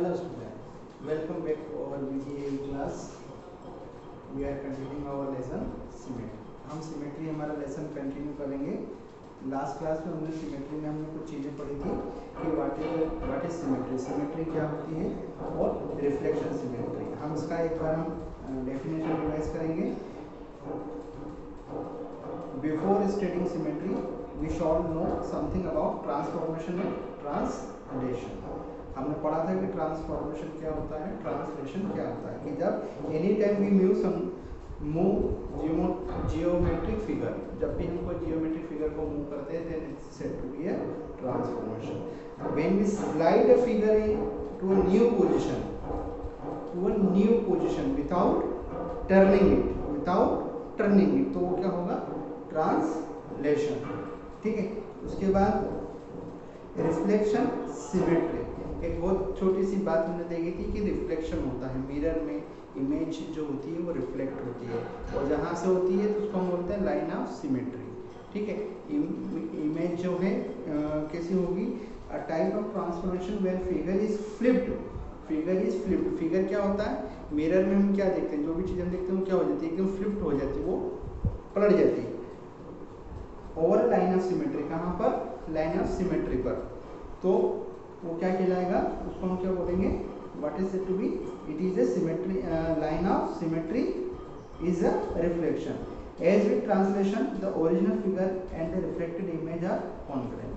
Hello student, welcome back to our VGA class. We are continuing our lesson symmetry. हम symmetry हमारा lesson continue करेंगे. Last class में हमने symmetry में हमने कुछ चीज़ें पढ़ी थी कि व्हाट इज सिमेट्री, सिमेट्री क्या होती है और रिफ्लेक्शन सिमेट्री. हम इसका एक बार हम डेफिनेशन रिवाइज करेंगे. Before studying symmetry we shall know something about transformation and translation. हमने पढ़ा था कि ट्रांसफॉर्मेशन क्या होता है, ट्रांसलेशन क्या होता है. कि जब any time we move geometric figure, जब भी हम कोई जियोमेट्रिक फिगर को मूव करते हैं then it's said to be a transformation. When we slide a figure to a new position without turning it, तो वो क्या होगा, ट्रांसलेशन. ठीक है. उसके बाद रिफ्लेक्शन सिमेट्री. एक बहुत छोटी सी बात हमने देखी थी कि रिफ्लेक्शन होता है मिरर में, इमेज जो होती है वो रिफ्लेक्ट होती है और जहाँ से होती है तो उसको हम बोलते हैं लाइन ऑफ सिमेट्री. ठीक है. इमेज जो है कैसी होगी, a type of transformation where figure is flipped. Figure क्या होता है, मिरर में हम क्या देखते हैं, जो भी चीज़ हम देखते हैं वो क्या हो जाती है, एकदम फ्लिप्ड हो जाती है, वो पलट जाती है ओवर लाइन ऑफ सिमेट्री. कहाँ पर, लाइन ऑफ सिमेट्री पर. तो वो क्या कहलाएगा, उसको हम क्या बोलेंगे, what is it to be, it is a symmetry. Line of symmetry is a reflection. As with translation the original figure and the reflected image are congruent.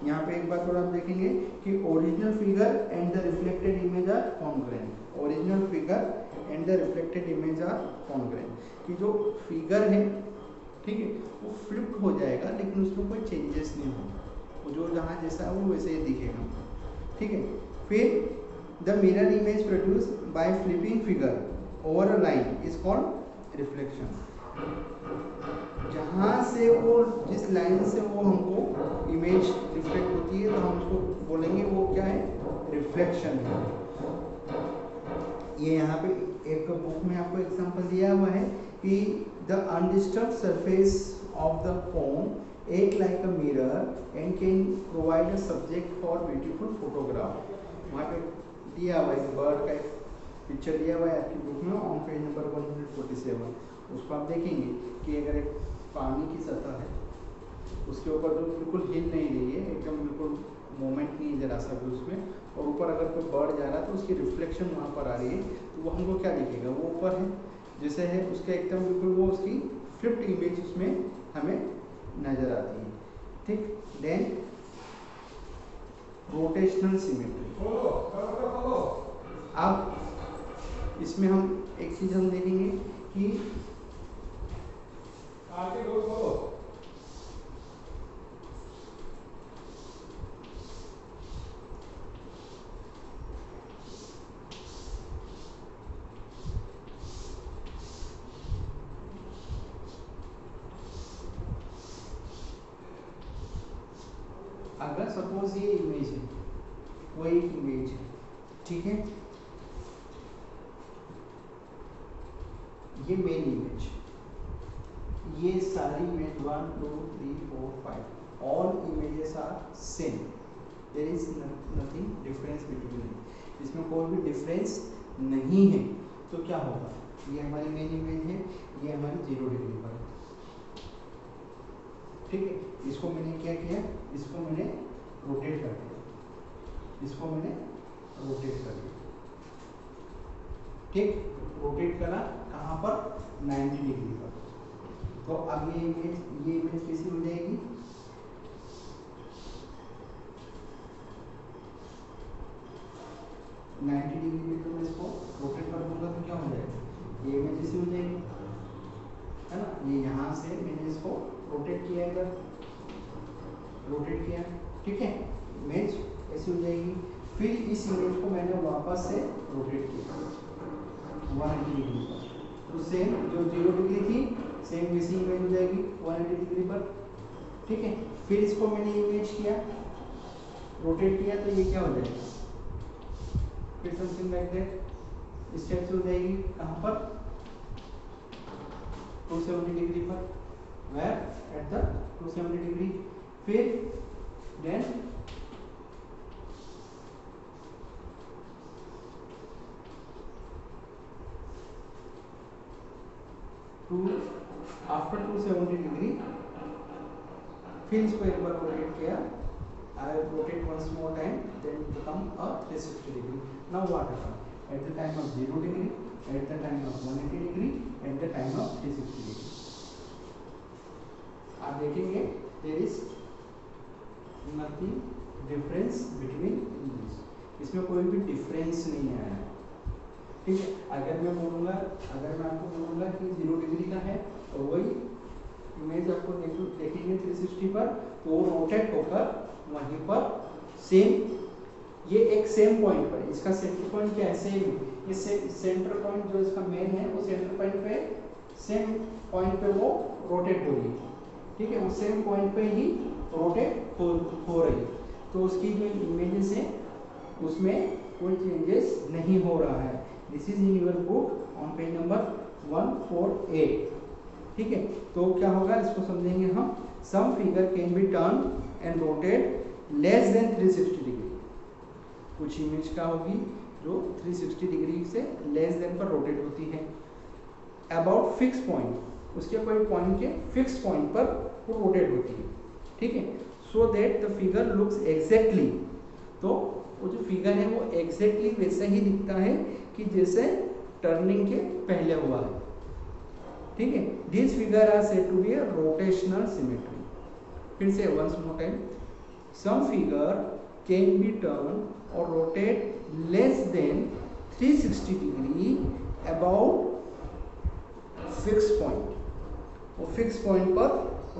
यहाँ पे एक बात और आप देखेंगे कि original figure and the reflected image are congruent. Original figure and the reflected image are congruent. कि जो फिगर है, ठीक है, वो फ्लिप हो जाएगा लेकिन उसमें कोई चेंजेस नहीं होगा, जो जहाँ जैसा है वो वैसे ही दिखेगा. ठीक है. फिर the mirror image produce by flipping figure over a line is called reflection. जहाँ से वो, जिस लाइन से वो हमको इमेज रिफ्लेक्ट होती है तो हम उसको बोलेंगे वो क्या है, रिफ्लेक्शन है. ये यहाँ पे एक बुक में आपको एग्जांपल दिया हुआ है कि the undisturbed surface of the cone act like a mirror and can provide a subject for beautiful photograph. वहाँ पे दिया हुआ है बर्ड का एक पिक्चर दिया हुआ है आपकी बुक में ऑन पेज नंबर 147. उसको आप देखेंगे कि अगर एक पानी की सतह है उसके ऊपर जो बिल्कुल हिल नहीं रही है, एकदम बिल्कुल मोमेंट नहीं जरा सा भी उसमें, और ऊपर अगर कोई बर्ड जा रहा है तो उसकी रिफ्लेक्शन वहाँ पर आ रही है तो वो हमको क्या दिखेगा, वो ऊपर है जैसे है उसके एकदम बिल्कुल वो उसकी फ्लिप्ड इमेज उसमें हमें नजर आती है. ठीक. Then rotational symmetry. अब इसमें हम एक चीज हम देखेंगे कि अगर सपोज ये इमेज है, कोई एक इमेज है, ठीक है, ये मेन इमेज, ये सारी image 1 2 3 4 5 all images are same. There is nothing difference between. इसमें कोई भी डिफरेंस नहीं है. तो क्या होगा, ये हमारी मेन इमेज है, ये हमारी 0 डिग्री पर है. ठीक है. इसको मैंने क्या किया, इसको मैंने रोटेट कर दिया, इसको मैंने रोटेट कर दिया. ठीक. रोटेट करा कहाँ पर, 90 डिग्री पर. तो अब ये इमेज कैसी हो जाएगी, नाइन्टी डिग्री पे. तो मैं इसको रोटेट कर दूंगा तो क्या हो जाएगा, ये इमेज ऐसी हो जाएगी, है ना. ये यहाँ से मैंने इसको रोटेट किया, इधर रोटेट किया. ठीक है. इमेज ऐसी हो जाएगी. फिर इस इमेज को मैंने वापस से रोटेट किया 180 डिग्री पर. तो सेम जो 0 डिग्री थी सेम वैसी इमेज हो जाएगी 180 डिग्री पर. ठीक है. फिर इसको मैंने इमेज किया, रोटेट किया, तो ये क्या हो जाएगा, फिर समथिंग लाइक दैट स्टेप से हो जाएगी. कहाँ पर, 270 डिग्री पर, वेयर एट द 270 डिग्री. फिर देन टू आफ्टर 270 डिग्री फिर इसको एक बार रोटेट किया, I rotate once more time, then become a 360 degree. Now what happen at the time of 0 degree, at the time of 180 degree, at the time of 360 degree. आप देखेंगे there is nothing difference between this, इसमें कोई भी difference नहीं आया है. ठीक है, अगर मैं बोलूँगा, अगर मैं आपको बोलूँगा कि 0 डिग्री का है और वही इमेज आपको देखेंगे 360 पर, तो वो रोटेट होकर वहीं पर सेम, ये एक सेम पॉइंट पर, इसका सेंटर पॉइंट क्या है, सेम, ये सेंटर पॉइंट जो इसका मेन है वो सेंटर पॉइंट पे, सेम पॉइंट पे वो रोटेट हो रही है. ठीक है, वो सेम पॉइंट पे ही रोटेट हो रही है. तो उसकी जो इमेजेस है उसमें कोई चेंजेस नहीं हो रहा है. This is in your book on page number 148. ठीक है, तो क्या होगा इसको समझेंगे हम. Some figure can be turn and rotate less than 360 degree. कुछ इमेज क्या होगी जो 360 डिग्री से लेस देन पर रोटेट होती है. अबाउट फिक्स पॉइंट, उसके कोई पॉइंट के फिक्स पॉइंट पर वो रोटेट होती है. ठीक है, so that the figure looks exactly, तो वो जो फिगर है वो एग्जैक्टली वैसा ही दिखता है कि जैसे टर्निंग के पहले हुआ है. ठीक है, this figure are said to be a rotational symmetry. फिर से once more time, some figure can be turn और rotate less than 360 degree about fix point. वो फिक्स पॉइंट पर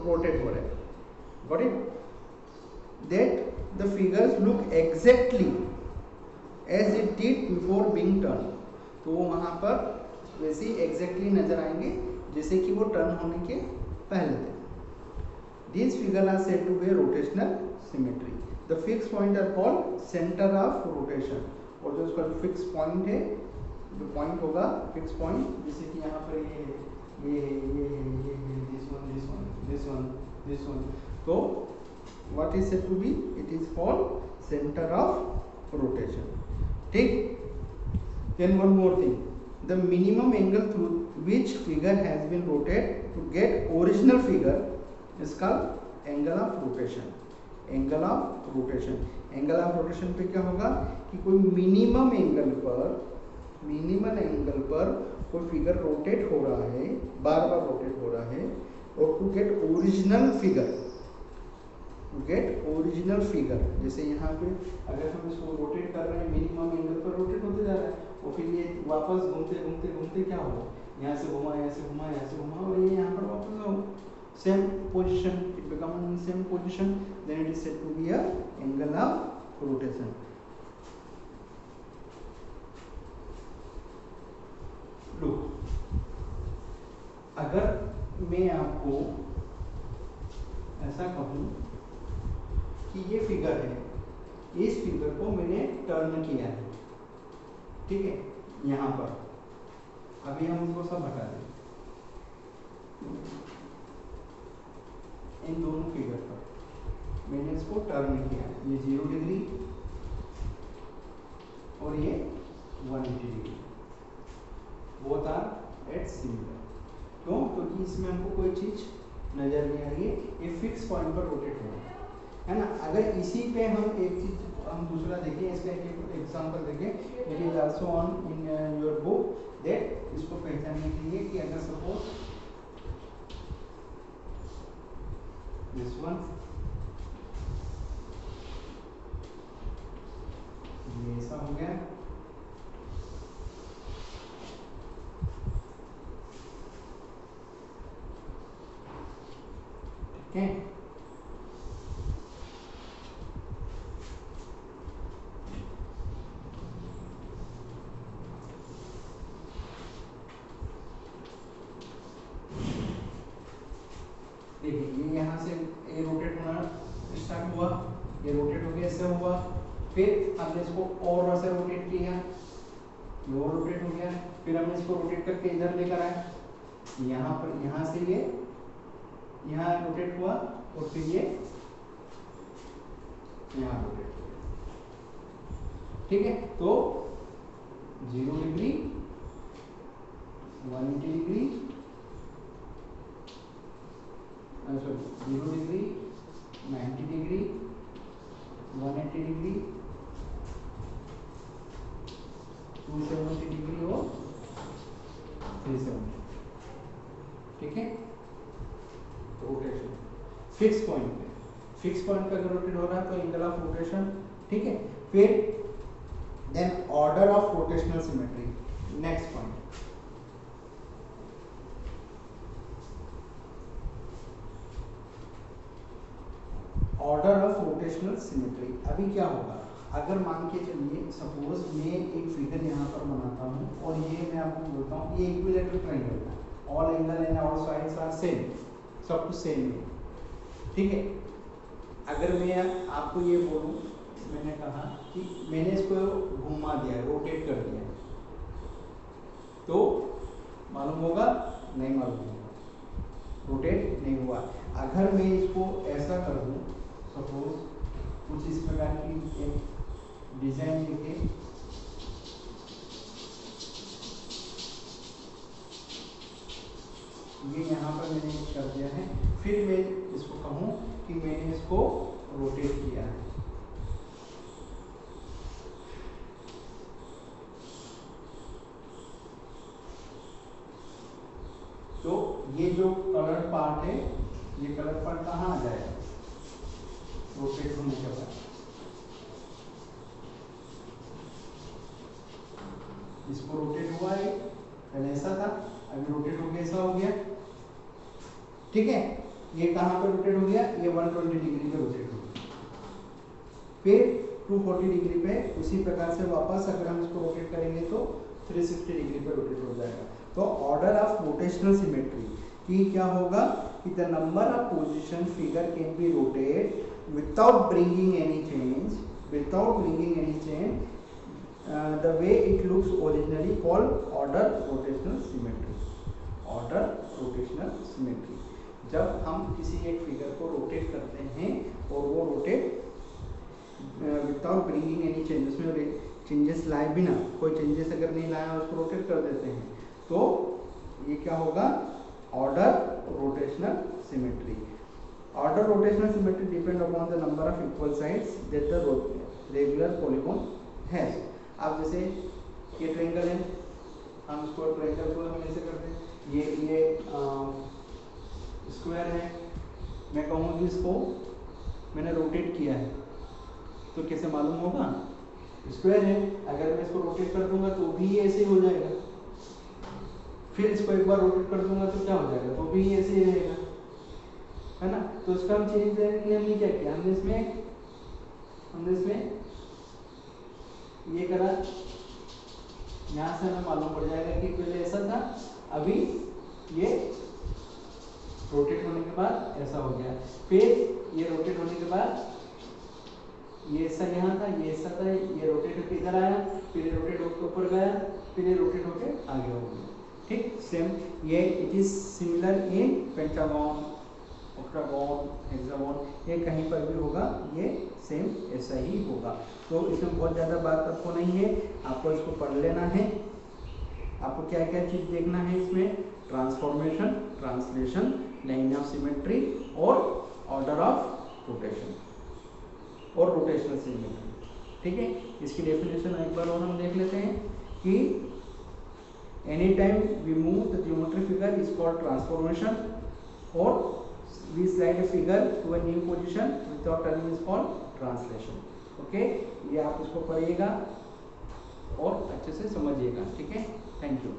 रोटेट हो रहे हैं. Got it? That the figures look exactly as it did before being turn. तो वो वहाँ पर वैसे ही एग्जैक्टली नजर आएंगे जैसे कि वो टर्न होने के पहले थे. These figures are said to be a rotational symmetry. The fixed point are called center of rotation. और जो उसका जो फिक्स पॉइंट है, जो पॉइंट होगा फिक्स पॉइंट, जैसे कि यहाँ पर ये है, ये है, ये है, ये है, this one, this one, this one, this one. तो what is said to be? It is called center of rotation. ठीक? Then one more thing. The minimum angle through which figure has been rotated to get original figure is called angle of rotation. Angle of rotation. Angle of rotation पे क्या होगा कि कोई minimum angle पर कोई figure rotate हो रहा है, बार बार रोटेट हो रहा है, और टू गेट ओरिजिनल फिगर, जैसे यहाँ पे अगर हम इसको रोटेट कर रहे हैं मिनिमम एंगल पर रोटेट होते जा रहा है, और फिर ये वापस घूमते घूमते घूमते क्या होगा, यहाँ से घुमा, यहाँ से घुमा, यहाँ से घुमा, और ये यहाँ पर वापस आओ same position, it become in same position, then it is said to be a angle of rotation. Look, अगर मैं आपको ऐसा कहूँ कि ये फिगर है, इस फिगर को मैंने टर्न किया है, ठीक है, यहाँ पर, अभी हम उनको सब हटा दें, इन दोनों फिगर पर मैंने इसको टर्न किया, ये 0 डिग्री और ये 180 degree, both are at similar. क्यों? क्योंकि इसमें हमको कोई चीज नजर नहीं आ रही है, ये फिक्स पॉइंट पर रोटेट हो रहा है ना. अगर इसी पे हम एक चीज हम दूसरा देखें, इसका एक एग्जांपल देखें, it is also on in your book, that इसको पहचानने के लिए कि अगर सपोज this one, ये ऐसा हो गया, ठीक है. देखिए ये यहाँ से ये रोटेट होना स्टार्ट हुआ, ये रोटेट हो गया, ऐसे हुआ, फिर हमने इसको और वैसे रोटेट किया, ये और रोटेट हो गया, फिर हमने इसको रोटेट करके इधर लेकर आए, यहाँ पर, यहाँ से ये यहाँ रोटेट हुआ, और फिर ये यहाँ रोटेट हो गया. ठीक है, तो 0 degree, 180 degree, sorry 0 degree, 90 degree, 180 degree, 270 degree और 370। ठीक है, रोटेशन फिक्स पॉइंट पे, फिक्स पॉइंट पे अगर रोटेट हो रहा है तो एंगल ऑफ रोटेशन। ठीक है, फिर then order of rotational symmetry, next point. Order of rotational symmetry. अभी क्या होगा, अगर मान के चलिए सपोज मैं एक फिगर यहाँ पर बनाता हूँ और ये मैं आपको बोलता हूँ ये इक्विलेटरल ट्रायंगल है, all angle and all sides are same, सब कुछ सेम है। ठीक है, अगर मैं आपको ये बोलूँ, मैंने कहा कि मैंने इसको घुमा दिया, रोटेट कर दिया, तो मालूम होगा? नहीं मालूम होगा, रोटेट नहीं हुआ। अगर मैं इसको ऐसा कर दूँ, सपोज कुछ इस प्रकार की एक डिजाइन लेके ये यहाँ पर मैंने कर दिया है, फिर मैं इसको कहूँ कि मैंने इसको रोटेट किया है, तो ये जो कलर पार्ट है, ये कलर पार्ट कहाँ आ जाएगा? रोटेट होने के बाद इसको रोटेट हुआ है, पहले ऐसा था, अभी रोटेट हो गया, ऐसा हो गया। ठीक है, ये कहाँ पे रोटेट हो गया? ये 120 डिग्री पे रोटेट हो गया। फिर 240 डिग्री पे उसी प्रकार से वापस अगर हम इसको रोटेट करेंगे तो 360 डिग्री पे रोटेट हो जाएगा। तो ऑर्डर ऑफ रोटेशनल सिमेट्री की क्या होगा कि the number of position figure can B rotate without bringing any change, the way it looks originally called order rotational symmetry. Order rotational symmetry, जब हम किसी एक फिगर को रोटेट करते हैं और वो rotate without bringing any changes, में चेंजेस लाए बिना, कोई चेंजेस अगर नहीं लाया उसको रोटेट कर देते हैं, तो ये क्या होगा? Order rotational symmetry. Order rotational symmetry depend upon the number of equal sides that the regular polygon has. अब जैसे ये ट्रायंगल है, हम इसको ट्रायंगल को हम ऐसे करते हैं, ये स्क्वायर है, मैं कहूँ कि इसको मैंने रोटेट किया है, तो कैसे मालूम होगा? स्क्वायर है, अगर मैं इसको रोटेट कर दूंगा तो भी ये ऐसे ही हो जाएगा, फिर इसको एक बार रोटेट कर दूंगा तो क्या हो जाएगा? तो भी ऐसे ही रहेगा, है ना। तो उसका हम चेंज करने के लिए हमने क्या किया? हमने इसमें ये करा, यहाँ से हमें मालूम पड़ जाएगा कि पहले ऐसा था, अभी ये रोटेट होने के बाद ऐसा हो गया, फिर ये रोटेट होने के बाद ये ऐसा यहाँ था, ये ऐसा था, ये रोटेट होकर इधर आया, फिर ये रोटेट होकर ऊपर गया, फिर ये रोटेट होकर आगे हो गया। ठीक, सेम ये it is similar in pentagon, octagon, hexagon, ये कहीं पर भी होगा, ये सेम ऐसा ही होगा। तो इसमें बहुत ज़्यादा बात आपको नहीं है, आपको इसको पढ़ लेना है। आपको क्या क्या चीज़ देखना है इसमें? Transformation, translation, line of symmetry और ऑर्डर ऑफ रोटेशन और रोटेशनल सिमेट्री। ठीक है, इसकी डेफिनेशन एक बार और हम देख लेते हैं कि any time we move the geometry figure is called transformation, और we slide a figure to a new position without turning is called translation. Okay, ये आप इसको पढ़िएगा और अच्छे से समझिएगा। ठीक है, थैंक यू।